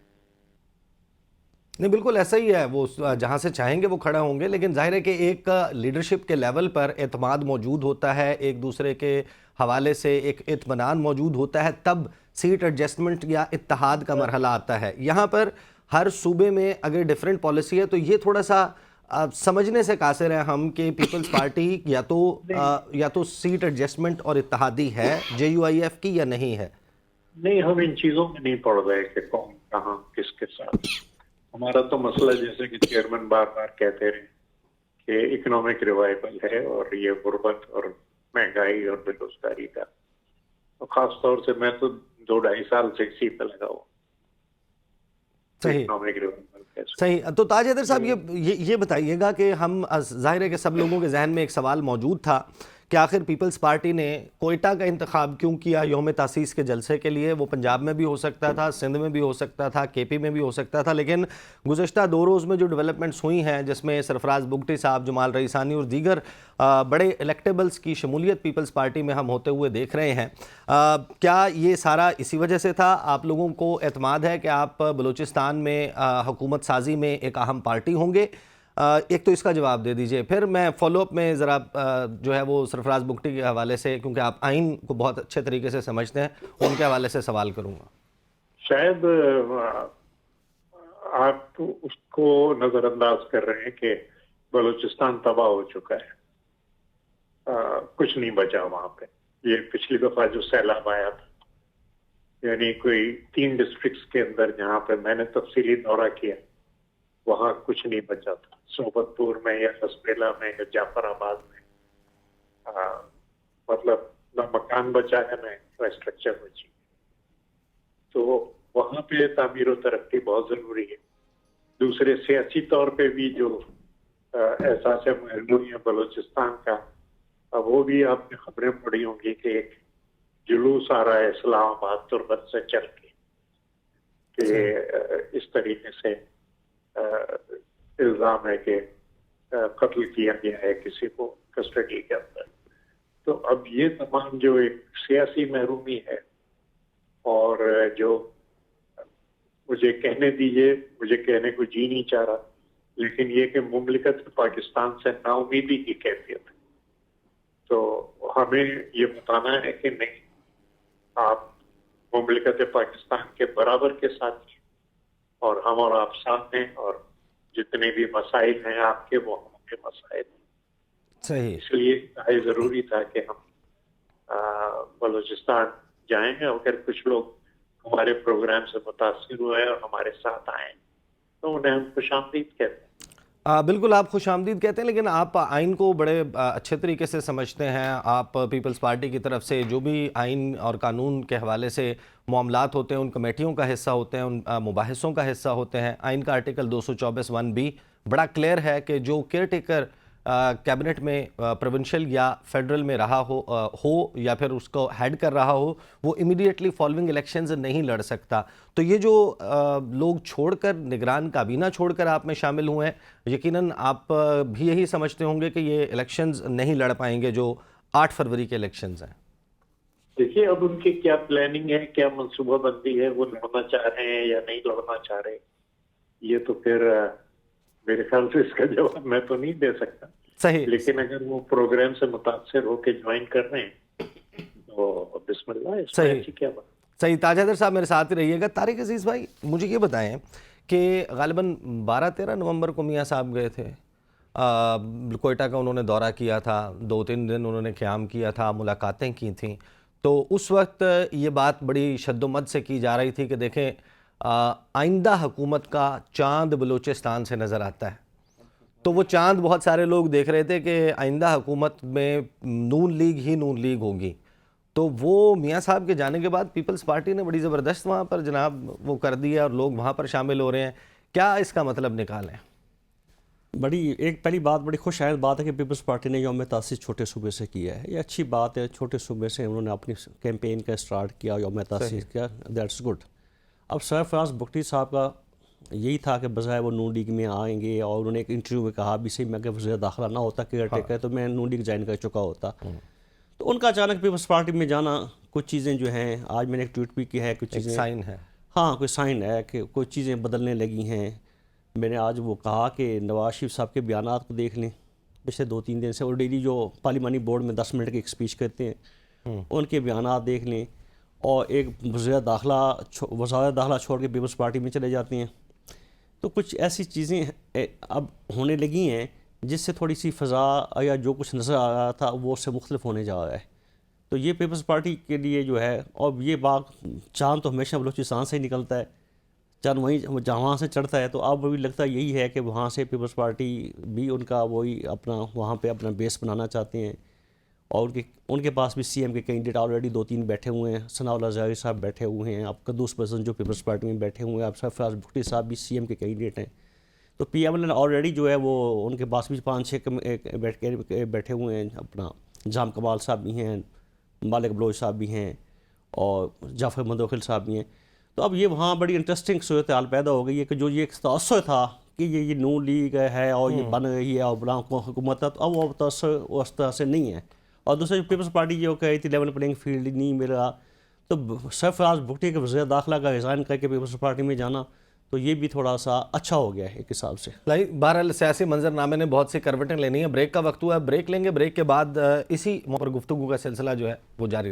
[SPEAKER 2] نہیں، بالکل ایسا ہی ہے، وہ جہاں سے چاہیں گے وہ کھڑا ہوں گے، لیکن ظاہر ہے کہ ایک لیڈرشپ کے لیول پر اعتماد موجود ہوتا ہے، ایک دوسرے کے حوالے سے ایک اطمینان موجود ہوتا ہے، تب سیٹ ایڈجسٹمنٹ یا اتحاد کا مرحلہ آتا ہے۔ یہاں پر ہر صوبے میں اگر ڈیفرنٹ پالیسی ہے تو یہ تھوڑا سا سمجھنے سے قاصر ہیں ہم کہ پیپلز پارٹی یا تو سیٹ ایڈجسٹمنٹ اور اتحادی ہے JUIF کی یا نہیں ہے۔
[SPEAKER 4] نہیں، ہم ان چیزوں میں نہیں پڑ رہے کہ کون کہاں کس کے ساتھ۔ ہمارا تو مسئلہ جیسے کہ چیئرمین بار بار کہتے رہے کہ اکنامک ریوائول ہے، اور یہ غربت اور مہنگائی اور بے روزگاری کا، اور خاص طور سے میں تو 2-2.5 سال سے اسی پہ لگا ہوں۔
[SPEAKER 2] صحیح صحیح۔ تو تاج حیدر صاحب یہ بتائیے گا کہ ہم ظاہر ہے کہ سب لوگوں کے ذہن میں ایک سوال موجود تھا کہ آخر پیپلز پارٹی نے کوئٹہ کا انتخاب کیوں کیا یوم تاسیس کے جلسے کے لیے؟ وہ پنجاب میں بھی ہو سکتا تھا، سندھ میں بھی ہو سکتا تھا، KP میں بھی ہو سکتا تھا، لیکن گزشتہ 2 روز میں جو ڈیولپمنٹس ہوئی ہیں جس میں سرفراز بگٹی صاحب، جمال رئیسانی اور دیگر بڑے الیکٹیبلز کی شمولیت پیپلز پارٹی میں ہم ہوتے ہوئے دیکھ رہے ہیں، کیا یہ سارا اسی وجہ سے تھا؟ آپ لوگوں کو اعتماد ہے کہ آپ بلوچستان میں حکومت سازی میں ایک اہم پارٹی ہوں گے؟ ایک تو اس کا جواب دے دیجئے، پھر میں فالو اپ میں ذرا جو ہے وہ سرفراز بگٹی کے حوالے سے، کیونکہ آپ آئین کو بہت اچھے طریقے سے سمجھتے ہیں، ان کے حوالے سے سوال کروں گا۔
[SPEAKER 4] شاید آپ اس کو نظر انداز کر رہے ہیں کہ بلوچستان تباہ ہو چکا ہے, کچھ نہیں بچا وہاں پہ. یہ پچھلی دفعہ جو سیلاب آیا تھا, یعنی کوئی 3 ڈسٹرکٹس کے اندر جہاں پہ میں نے تفصیلی دورہ کیا, وہاں کچھ نہیں بچا تھا. صوبت پور میں یا لسپیلا میں یا جعفر آباد میں, مطلب نہ مکان بچا ہے نہ انفراسٹرکچر بچی. تو وہاں پہ تعمیر و ترقی بہت ضروری ہے. دوسرے سیاسی طور پہ بھی جو احساس محرومی ہے بلوچستان کا, وہ بھی آپ نے خبریں پڑھی ہوں گی کہ ایک جلوس آ رہا ہے اسلام آباد تربت سے چل کے, کہ اس طریقے سے الزام ہے کہ قتل کیا گیا ہے کسی کو کسٹڈی کے اندر. تو اب یہ تمام جو ایک سیاسی محرومی ہے, اور جو مجھے کہنے دیجیے, مجھے کہنے کو جی نہیں چاہ رہا, لیکن یہ کہ مملکت پاکستان سے نا امیدی کی کیفیت ہے. تو ہمیں یہ بتانا ہے کہ نہیں, آپ مملکت پاکستان کے برابر کے ساتھ ہیں, اور ہم اور آپ ساتھ ہیں, اور جتنے بھی مسائل ہیں آپ کے وہ ہم کے مسائل ہیں.
[SPEAKER 2] صحیح.
[SPEAKER 4] اس لیے ضروری تھا کہ ہم بلوچستان جائیں گے, اگر کچھ لوگ ہمارے پروگرام سے متاثر ہوئے اور ہمارے ساتھ آئیں تو انہیں ہم خوش آمدید کہتے ہیں.
[SPEAKER 2] بالکل آپ خوش آمدید کہتے ہیں, لیکن آپ آئین کو بڑے اچھے طریقے سے سمجھتے ہیں. آپ پیپلز پارٹی کی طرف سے جو بھی آئین اور قانون کے حوالے سے معاملات ہوتے ہیں, ان کمیٹیوں کا حصہ ہوتے ہیں, ان مباحثوں کا حصہ ہوتے ہیں. آئین کا آرٹیکل 224(1)(b) بڑا کلیئر ہے کہ جو کیئر ٹیکر کیبنٹ میں پروونشل یا فیڈرل میں رہا ہو یا پھر اس کو ہیڈ کر رہا ہو, وہ امیڈیٹلی فالوئنگ الیکشنز نہیں لڑ سکتا. تو یہ جو لوگ چھوڑ کر, نگران کابینہ چھوڑ کر آپ میں شامل ہوئے ہیں, یقیناً آپ بھی یہی سمجھتے ہوں گے کہ یہ الیکشنز نہیں لڑ پائیں گے جو 8 فروری کے الیکشنز ہیں.
[SPEAKER 4] دیکھیے اب ان کی کیا پلاننگ ہے, کیا منصوبہ بندی ہے, وہ لڑنا چاہ رہے ہیں یا نہیں لڑنا چاہ رہے, یہ تو پھر میرے خیال سے اس کا جواب میں تو نہیں دے سکتا.
[SPEAKER 2] صحیح.
[SPEAKER 4] لیکن اگر وہ پروگرام سے متاثر ہو کے جوائن کر رہے ہیں تو بسم اللہ, اس میں ایسی کیا بات.
[SPEAKER 2] صحیح. تاج حیدر صاحب میرے ساتھ ہی رہیے گا. طارق عزیز بھائی, مجھے یہ بتائیں کہ غالباً 12-13 نومبر کو میاں صاحب گئے تھے کوئٹہ کا, انہوں نے دورہ کیا تھا, 2-3 دن انہوں نے قیام کیا تھا, ملاقاتیں کی تھیں. تو اس وقت یہ بات بڑی شد و مد سے کی جا رہی تھی کہ دیکھیں آئندہ حکومت کا چاند بلوچستان سے نظر آتا ہے. تو وہ چاند بہت سارے لوگ دیکھ رہے تھے کہ آئندہ حکومت میں نون لیگ ہی نون لیگ ہوگی. تو وہ میاں صاحب کے جانے کے بعد پیپلز پارٹی نے بڑی زبردست وہاں پر جناب وہ کر دیا, اور لوگ وہاں پر شامل ہو رہے ہیں. کیا اس کا مطلب نکالیں؟
[SPEAKER 5] پہلی بات بڑی خوش آئند بات ہے کہ پیپلز پارٹی نے یوم تاسیس چھوٹے صوبے سے کیا ہے. یہ اچھی بات ہے, چھوٹے صوبے سے انہوں نے اپنی کیمپین کا سٹارٹ کیا, یوم تاسیس کیا, دیٹس گڈ. اب سرفراز بگٹی صاحب کا یہی تھا کہ بظاہر وہ نون لیگ میں آئیں گے, اور انہوں نے ایک انٹرویو میں کہا بھی صحیح, میں کہ وزیر داخلہ نہ ہوتا کیئر ٹیکر تو میں نون لیگ جوائن کر چکا ہوتا. تو ان کا اچانک پیپلز پارٹی میں جانا, کچھ چیزیں جو ہیں, آج میں نے ایک ٹویٹ بھی کیا ہے, کچھ چیزیں
[SPEAKER 2] سائن ہے,
[SPEAKER 5] ہاں کوئی سائن ہے کہ کچھ چیزیں بدلنے لگی ہیں. میں نے آج وہ کہا کہ نواز شریف صاحب کے بیانات کو دیکھ لیں, پچھلے 2-3 دن سے, اور ڈیلی جو پارلیمانی بورڈ میں 10 منٹ کی ایک اسپیچ کرتے ہیں, ان کے بیانات دیکھ لیں, اور ایک وزارت داخلہ چھوڑ کے پیپلز پارٹی میں چلے جاتے ہیں. تو کچھ ایسی چیزیں اب ہونے لگی ہیں جس سے تھوڑی سی فضا یا جو کچھ نظر آ رہا تھا وہ اس سے مختلف ہونے جا رہا ہے. تو یہ پیپلز پارٹی کے لیے جو ہے, اور یہ بات چاند تو ہمیشہ بلوچستان سے ہی نکلتا ہے, چاند وہیں جہاں سے چڑھتا ہے. تو اب بھی لگتا ہے یہی ہے کہ وہاں سے پیپلز پارٹی بھی ان کا وہی اپنا وہاں پہ اپنا بیس بنانا چاہتے ہیں. اور ان کے پاس بھی سی ایم کے کینڈیڈیٹ آلریڈی 2-3 بیٹھے ہوئے ہیں. ثناء اللہ زاہد صاحب بیٹھے ہوئے ہیں, اب قدوس پسند جو پیپلز پارٹی میں بیٹھے ہوئے ہیں, اب سرفراز بگٹی صاحب بھی سی ایم کے کینڈیڈیٹ ہیں. تو پی ایم ایل آلریڈی جو ہے وہ ان کے پاس بھی 5-6 بیٹھے ہوئے ہیں. اپنا جام کمال صاحب بھی ہیں, مالک بلوچ صاحب بھی ہیں, اور جعفر مدوخل صاحب بھی ہیں. تو اب یہ وہاں بڑی انٹرسٹنگ صورتحال پیدا ہو گئی ہے کہ جو یہ ایک تاثر تھا کہ یہ نون لیگ ہے اور یہ بن رہی ہے اور بڑا حکومت ہے, تو اب وہ تاثر اس طرح سے نہیں ہے. اور دوسرے پیپلز پارٹی جو کہی تھی لیول پلینگ فیلڈ نہیں مل رہا, تو سرفراز بگٹی کے وزیر داخلہ کا ریزائن کر کے پیپلز پارٹی میں جانا, تو یہ بھی تھوڑا سا اچھا ہو گیا ہے ایک حساب سے.
[SPEAKER 2] بہرحال سیاسی منظرنامے نے بہت سی کروٹیں لینی ہیں. بریک کا وقت ہوا ہے, بریک لیں گے. بریک کے بعد اسی موضوع پر گفتگو کا سلسلہ جو ہے وہ جاری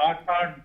[SPEAKER 4] 8-8,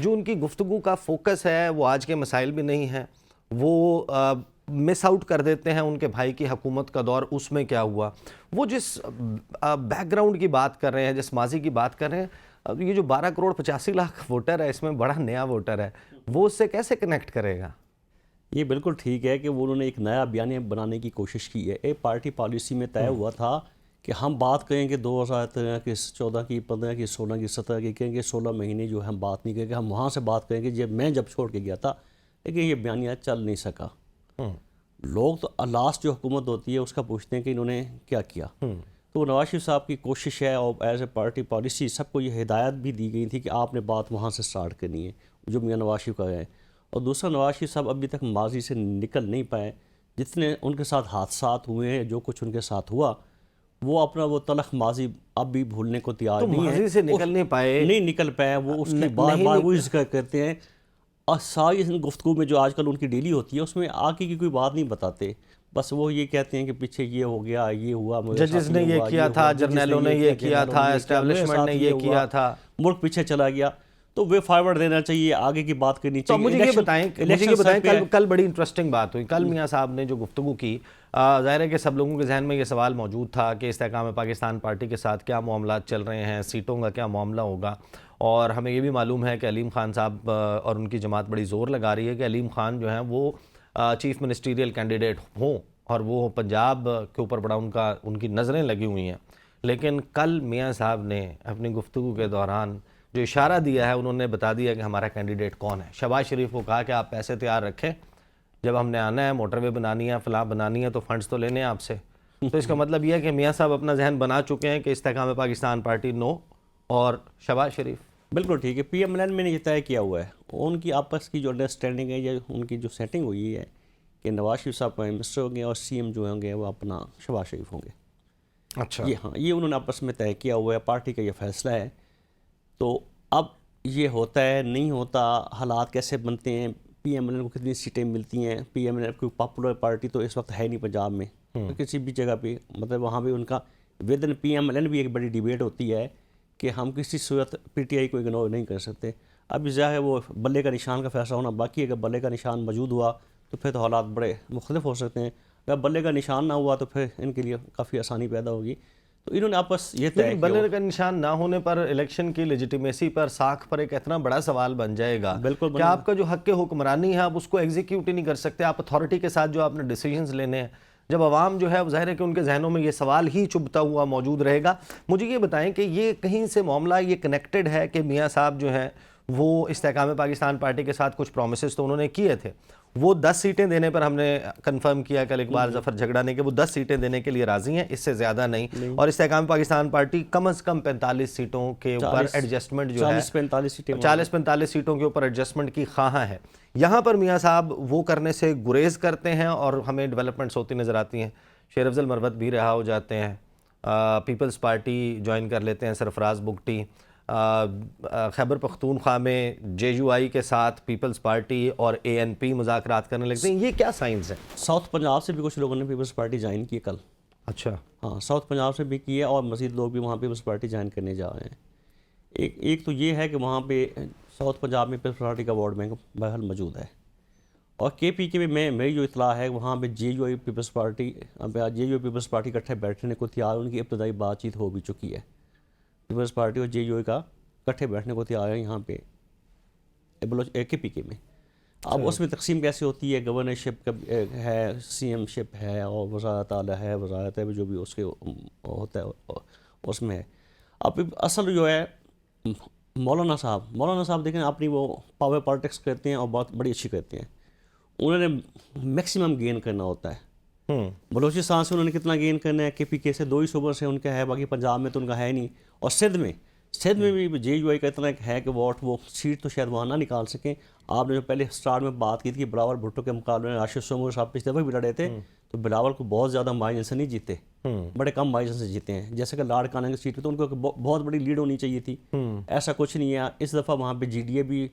[SPEAKER 2] جو ان کی گفتگو کا فوکس ہے وہ آج کے مسائل بھی نہیں ہیں، وہ مس آؤٹ کر دیتے ہیں ان کے بھائی کی حکومت کا دور، اس میں کیا ہوا، وہ جس بیک گراؤنڈ کی بات کر رہے ہیں، جس ماضی کی بات کر رہے ہیں، یہ جو 12 کروڑ 85 لاکھ ووٹر ہے، اس میں بڑا نیا ووٹر ہے، وہ اس سے کیسے کنیکٹ کرے گا؟
[SPEAKER 5] یہ بالکل ٹھیک ہے کہ وہ انہوں نے ایک نیا بیانیہ بنانے کی کوشش کی ہے. ایک پارٹی پالیسی میں طے ہوا تھا کہ ہم بات کریں گے 2013 کی 14 کی 15 کی 16 کی 17 کی، کہیں گے 16 مہینے جو ہم بات نہیں کریں گے، ہم وہاں سے بات کریں گے جب چھوڑ کے گیا تھا. لیکن یہ بیانیہ چل نہیں سکا. لوگ تو لاسٹ جو حکومت ہوتی ہے اس کا پوچھتے ہیں کہ انہوں نے کیا کیا. تو نواز شریف صاحب کی کوشش ہے، اور ایز اے پارٹی پالیسی سب کو یہ ہدایت بھی دی گئی تھی کہ آپ نے بات وہاں سے سٹارٹ کرنی ہے، جو میاں نواز شریف کا ہے. اور دوسرا، نواز شریف صاحب ابھی تک ماضی سے نکل نہیں پائے. جتنے ان کے ساتھ حادثات ہوئے ہیں، جو کچھ ان کے ساتھ ہوا، وہ اپنا وہ تلخ ماضی اب بھی بھولنے کو تیار نہیں ہے.
[SPEAKER 2] ماضی سے نکل نہیں پائے،
[SPEAKER 5] نہیں نکل پائے، وہ اس کی بار بار وہ ذکر کرتے ہیں. اور ساری گفتگو میں جو آج کل ان کی ڈیلی ہوتی ہے اس میں آگے کی کوئی بات نہیں بتاتے. بس وہ یہ کہتے ہیں کہ پیچھے یہ ہو گیا، یہ ہوا،
[SPEAKER 2] ججز نے یہ کیا تھا، جرنیلوں نے یہ کیا تھا، اسٹیبلشمنٹ نے یہ کیا تھا،
[SPEAKER 5] ملک پیچھے چلا گیا. تو وے فارورڈ دینا چاہیے، آگے کی بات کرنی
[SPEAKER 2] تو
[SPEAKER 5] چاہیے.
[SPEAKER 2] مجھے یہ بتائیں کل بڑی انٹرسٹنگ بات ہوئی. کل میاں صاحب نے جو گفتگو کی، ظاہر ہے کہ سب لوگوں کے ذہن میں یہ سوال موجود تھا کہ استحکام پاکستان پارٹی کے ساتھ کیا معاملات چل رہے ہیں، سیٹوں کا کیا معاملہ ہوگا. اور ہمیں یہ بھی معلوم ہے کہ علیم خان صاحب اور ان کی جماعت بڑی زور لگا رہی ہے کہ علیم خان جو ہیں وہ چیف منسٹریل کینڈیڈیٹ ہوں، اور وہ پنجاب کے اوپر بڑا ان کی نظریں لگی ہوئی ہیں. لیکن کل میاں صاحب نے اپنی گفتگو کے دوران جو اشارہ دیا ہے، انہوں نے بتا دیا کہ ہمارا کینڈیڈیٹ کون ہے. شہباز شریف کو کہا کہ آپ پیسے تیار رکھیں، جب ہم نے آنا ہے، موٹر وے بنانی ہے، فلاں بنانی ہے، تو فنڈز تو لینے ہیں آپ سے. تو اس کا مطلب یہ ہے کہ میاں صاحب اپنا ذہن بنا چکے ہیں کہ استحکام پاکستان پارٹی نو، اور شہباز شریف.
[SPEAKER 5] بالکل ٹھیک ہے. پی ایم ایل این میں نے یہ طے کیا ہوا ہے، ان کی آپس کی جو انڈرسٹینڈنگ ہے یا ان کی جو سیٹنگ ہوئی ہے کہ نواز شریف صاحب پرائم منسٹر ہوں گے اور سی ایم جو ہوں گے وہ اپنا شہباز شریف ہوں گے.
[SPEAKER 2] اچھا،
[SPEAKER 5] یہ انہوں نے آپس میں طے کیا ہوا ہے، پارٹی کا یہ فیصلہ ہے. تو اب یہ ہوتا ہے نہیں ہوتا، حالات کیسے بنتے ہیں، پی ایم ایل این کو کتنی سیٹیں ملتی ہیں. پی ایم ایل این کوئی پاپولر پارٹی تو اس وقت ہے نہیں پنجاب میں کسی بھی جگہ پہ. مطلب وہاں بھی ان کا within P M L N بھی ایک بڑی ڈیبیٹ ہوتی ہے کہ ہم کسی صورت پی ٹی آئی کو اگنور نہیں کر سکتے. اب ظاہر ہے وہ بلے کا نشان کا فیصلہ ہونا باقی ہے. اگر بلے کا نشان موجود ہوا تو پھر تو حالات بڑے مختلف ہو سکتے ہیں. اگر بلے کا نشان نہ ہوا تو پھر ان کے لیے کافی آسانی پیدا ہوگی. تو انہوں نے آپس یہ طے کیا.
[SPEAKER 2] بلے کا نشان نہ ہونے پر الیکشن کی لیجیٹیمیسی پر، ساکھ پر ایک اتنا بڑا سوال بن جائے گا کہ آپ کا جو حق حکمرانی ہے آپ اس کو ایگزیکیوٹ ہی نہیں کر سکتے. آپ اتھارٹی کے ساتھ جو آپ نے ڈیسیجنز لینے ہیں، جب عوام جو ہے ظاہر ہے کہ ان کے ذہنوں میں یہ سوال ہی چبھتا ہوا موجود رہے گا. مجھے یہ بتائیں کہ یہ کہیں سے معاملہ یہ کنیکٹڈ ہے کہ میاں صاحب جو ہیں وہ استحکام پاکستان پارٹی کے ساتھ کچھ پرومسز تو انہوں نے کیے تھے، وہ 10 سیٹیں دینے پر ہم نے کنفرم کیا کل اقبال ظفر جھگڑا نے کہ وہ 10 سیٹیں دینے کے لیے راضی ہیں، اس سے زیادہ نہیں. اور استحکام پاکستان پارٹی کم از کم 45 سیٹوں کے اوپر ایڈجسٹمنٹ جو ہے 40-45 سیٹوں کے اوپر ایڈجسٹمنٹ کی خواہاں ہے. یہاں پر میاں صاحب وہ کرنے سے گریز کرتے ہیں اور ہمیں ڈیولپمنٹس ہوتی نظر آتی ہیں. شیر افضل مروت بھی رہا ہو جاتے ہیں، پیپلز پارٹی جوائن کر لیتے ہیں سرفراز بگٹی. خیبر پختونخوا میں جے یو آئی کے ساتھ پیپلز پارٹی اور اے این پی مذاکرات کرنے لگتے ہیں. یہ کیا سائنس ہے؟
[SPEAKER 5] ساؤتھ پنجاب سے بھی کچھ لوگوں نے پیپلز پارٹی جوائن کی کل.
[SPEAKER 2] اچھا،
[SPEAKER 5] ہاں، ساؤتھ پنجاب سے بھی کی ہے اور مزید لوگ بھی وہاں پیپلز پارٹی جوائن کرنے جا رہے ہیں. ایک تو یہ ہے کہ وہاں پہ ساؤتھ پنجاب میں پیپلز پارٹی کا ووٹ بینک بہرحال موجود ہے. اور کے پی کے میں میری جو اطلاع ہے وہاں پہ جے یو آئی پیپلز پارٹی اکٹھے بیٹھنے کو تیار، ان کی ابتدائی بات چیت ہو بھی چکی ہے. پیپلز پارٹی اور جے یو آئی کا اکٹھے بیٹھنے کو تیار ہے یہاں پہ کے پی کے میں. اب اس میں تقسیم کیسے ہوتی ہے، گورنرشپ ہے، سی ایم شپ ہے، اور وزارت اعلیٰ ہے، وزارت ہے، جو بھی اس کے ہوتا ہے اس میں ہے. اب اصل جو ہے مولانا صاحب دیکھیں اپنی وہ پاور پالیٹکس کرتے ہیں اور بہت بڑی اچھی کرتے ہیں. انہوں نے میکسیمم گین کرنا ہوتا ہے. بلوچستان سے انہوں نے کتنا گین کرنا ہے، کے پی کے سے 2 ہی صوبوں سے ان کا ہے، باقی پنجاب میں تو ان کا ہے نہیں. اور سندھ میں بھی جے یو آئی کا اتنا ہے کہ ووٹ وہ سیٹ تو شاید وہاں نہ نکال سکیں. آپ نے جو پہلے سٹارٹ میں بات کی تھی کہ بلاول بھٹو کے مقابلے میں راشد سومر صاحب پچھلے دفعہ بھی لڑے تھے تو بلاول کو بہت زیادہ مارجن سے نہیں جیتے، بڑے کم مارجن سے جیتے ہیں. جیسے کہ لاڑ کانہ کی سیٹ پہ تو ان کو بہت بڑی لیڈ ہونی چاہیے تھی، ایسا کچھ نہیں ہے. اس دفعہ وہاں پہ جی ڈی اے بھی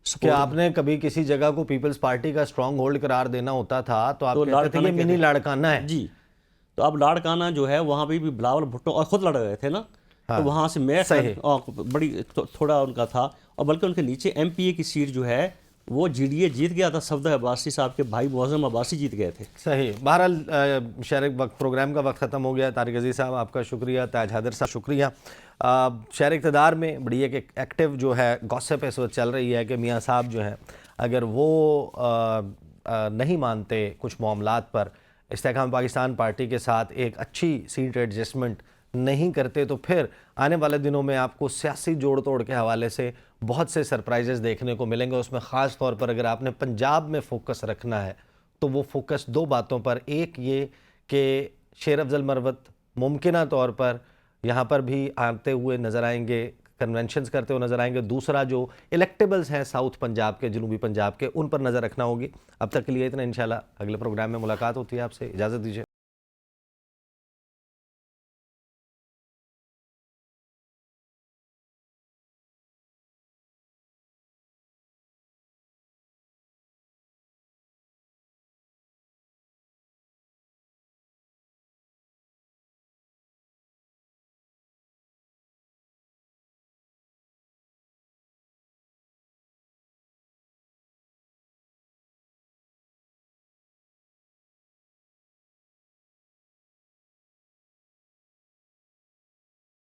[SPEAKER 2] کہ آپ نے کبھی کسی جگہ کو پیپلز پارٹی کا اسٹرانگ ہولڈ قرار دینا ہوتا تھا تو آپ کہتے تھے یہ منی لاڑکانہ ہے.
[SPEAKER 5] جی، تو اب لاڑکانہ جو ہے وہاں پہ بھی بلاول بھٹو اور خود لڑ رہے تھے نا تو وہاں سے میں بڑی تھوڑا ان کا تھا، اور بلکہ ان کے نیچے ایم پی اے کی سیٹ جو ہے وہ جی ڈی اے جیت گیا تھا، صفدر عباسی صاحب کے بھائی معظم عباسی جیت گئے تھے.
[SPEAKER 2] صحیح. بہرحال شہر وقت پروگرام کا وقت ختم ہو گیا. طارق عزیز صاحب آپ کا شکریہ، تاج حیدر صاحب شکریہ. شہر اقتدار میں بڑی ایک ایکٹیو جو ہے گوسپ اس وقت چل رہی ہے کہ میاں صاحب جو ہیں اگر وہ نہیں مانتے کچھ معاملات پر، استحکام پاکستان پارٹی کے ساتھ ایک اچھی سیٹ ایڈجسٹمنٹ نہیں کرتے، تو پھر آنے والے دنوں میں آپ کو سیاسی جوڑ توڑ کے حوالے سے بہت سے سرپرائزز دیکھنے کو ملیں گے. اس میں خاص طور پر اگر آپ نے پنجاب میں فوکس رکھنا ہے تو وہ فوکس دو باتوں پر، ایک یہ کہ شیر افضل مروت ممکنہ طور پر یہاں پر بھی آتے ہوئے نظر آئیں گے، کنونشنز کرتے ہوئے نظر آئیں گے. دوسرا جو الیکٹیبلز ہیں ساؤتھ پنجاب کے، جنوبی پنجاب کے، ان پر نظر رکھنا ہوگی. اب تک کے لیے اتنا. انشاءاللہ اگلے پروگرام میں ملاقات ہوتی ہے. آپ سے اجازت دیجیے.